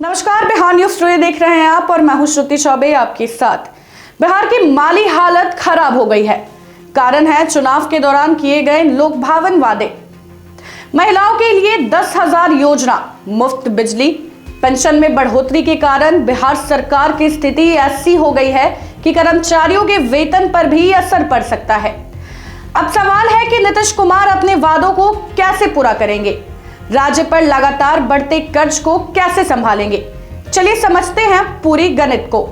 नमस्कार, Bihar news today देख रहे हैं आप और मैं हूं श्रुति चौबे आपके साथ। बिहार की माली हालत खराब हो गई है। कारण है चुनाव के दौरान किए गए लोकभावन वादे। महिलाओं के लिए 10,000 योजना, मुफ्त बिजली, पेंशन में बढ़ोतरी के कारण बिहार सरकार की स्थिति ऐसी हो गई है कि कर्मचारियों के वेतन पर भी असर पड़ सकता है। अब सवाल है कि नीतीश कुमार अपने वादों को कैसे पूरा करेंगे, राज्य पर लगातार बढ़ते कर्ज को कैसे संभालेंगे। चलिए समझते हैं पूरी गणित को।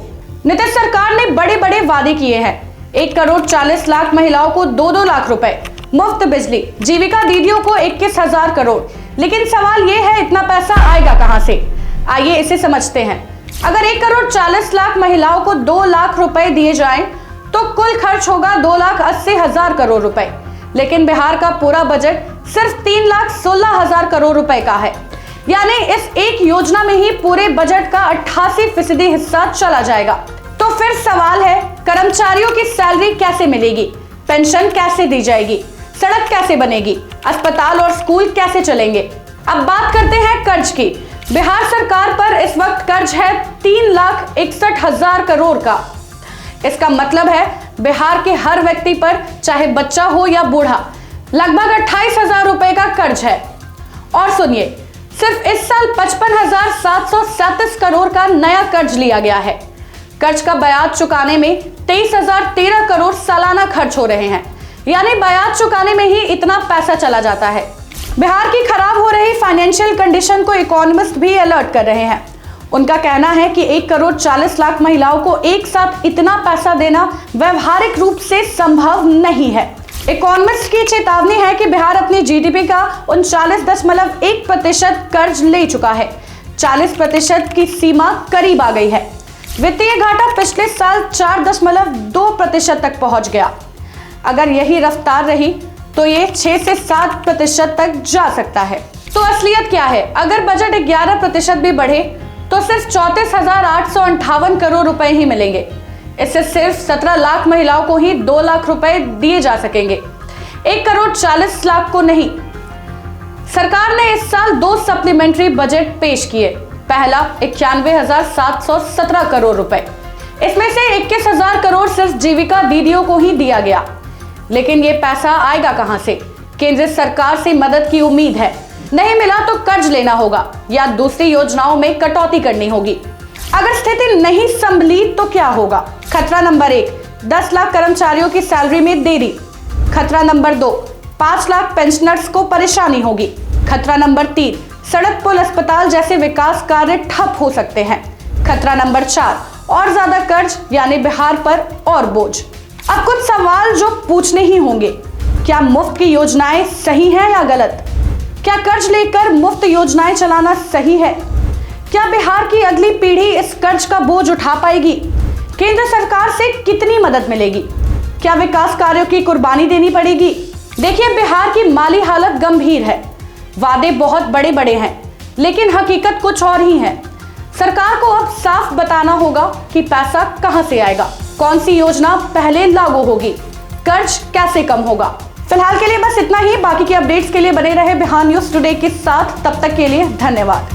नीतीश सरकार ने बड़े बड़े वादे किए हैं। 1 करोड़ 40 लाख महिलाओं को 2-2 लाख रुपए, मुफ्त बिजली, जीविका दीदियों को 21,000 करोड़। लेकिन सवाल ये है, इतना पैसा आएगा कहां से? आइए इसे समझते हैं। अगर 1 करोड़ 40 लाख महिलाओं को 2 लाख रुपए दिए जाएं, तो कुल खर्च होगा 2,80,000 करोड़ रुपए। लेकिन बिहार का पूरा बजट सिर्फ 3,16,000 करोड़ रुपए का है। यानी इस एक योजना में ही पूरे बजट का 88% हिस्सा चला जाएगा। तो फिर सवाल है, कर्मचारियों की सैलरी कैसे मिलेगी, पेंशन कैसे दी जाएगी, सड़क कैसे बनेगी, अस्पताल और स्कूल कैसे चलेंगे। अब बात करते हैं कर्ज की। बिहार सरकार पर इस वक्त कर्ज है 3,61,000 करोड़ का। इसका मतलब है बिहार के हर व्यक्ति पर, चाहे बच्चा हो या बूढ़ा, लगभग 28,000 रुपए का कर्ज है। और सुनिए, सिर्फ इस साल 55,737 करोड़ का नया कर्ज लिया गया है। कर्ज का ब्याज चुकाने में 23,013 करोड़ सालाना खर्च हो रहे हैं। यानी ब्याज चुकाने में ही इतना पैसा चला जाता है। बिहार की खराब हो रही फाइनेंशियल कंडीशन को इकोनॉमिस्ट भी अलर्ट कर रहे हैं। उनका कहना है कि 1 करोड़ 40 लाख महिलाओं को एक साथ इतना पैसा देना व्यवहारिक रूप से संभव नहीं है। इकोनॉमिस्ट की चेतावनी है कि बिहार अपनी जीडीपी का 39.1% कर्ज ले चुका है। 40% की सीमा करीब आ गई है। वित्तीय घाटा पिछले साल 4.2% तक पहुंच गया। अगर यही रफ्तार रही तो ये 6 से 7% तक जा सकता है। तो असलियत क्या है? अगर बजट 11% भी बढ़े तो सिर्फ 34,858 करोड़ रुपए ही मिलेंगे। इससे सिर्फ 17 लाख महिलाओं को ही 2 लाख रुपए दिए जा सकेंगे, 1 करोड़ 40 लाख को नहीं। सरकार ने इस साल 2 सप्लीमेंट्री बजट पेश किए। पहला 91,717 करोड़ रुपए, इसमें से 21,000 करोड़ सिर्फ जीविका दीदियों को ही दिया गया। लेकिन ये पैसा आएगा कहां से? केंद्र सरकार से मदद की उम्मीद है, नहीं मिला तो कर्ज लेना होगा या दूसरी योजनाओं में कटौती करनी होगी। अगर स्थिति नहीं संभली तो क्या होगा? खतरा नंबर 1, 10 लाख कर्मचारियों की सैलरी में देरी। खतरा नंबर 2, 5 लाख पेंशनर्स को परेशानी होगी। खतरा नंबर 3, सड़क, पुल, अस्पताल जैसे विकास कार्य ठप हो सकते हैं। खतरा नंबर 4, और ज्यादा कर्ज यानी बिहार पर और बोझ। अब कुछ सवाल जो पूछने ही होंगे। क्या मुफ्त की योजनाएं सही है या गलत? क्या कर्ज लेकर मुफ्त योजनाएं चलाना सही है? क्या बिहार की अगली पीढ़ी इस कर्ज का बोझ उठा पाएगी? केंद्र सरकार से कितनी मदद मिलेगी? क्या विकास कार्यों की कुर्बानी देनी पड़ेगी? देखिए, बिहार की माली हालत गंभीर है। वादे बहुत बड़े बड़े हैं, लेकिन हकीकत कुछ और ही है। सरकार को अब साफ बताना होगा कि पैसा कहां से आएगा, कौन सी योजना पहले लागू होगी, कर्ज कैसे कम होगा। फिलहाल के लिए बस इतना ही। बाकी के अपडेट्स के लिए बने रहे बिहार न्यूज टुडे के साथ। तब तक के लिए धन्यवाद।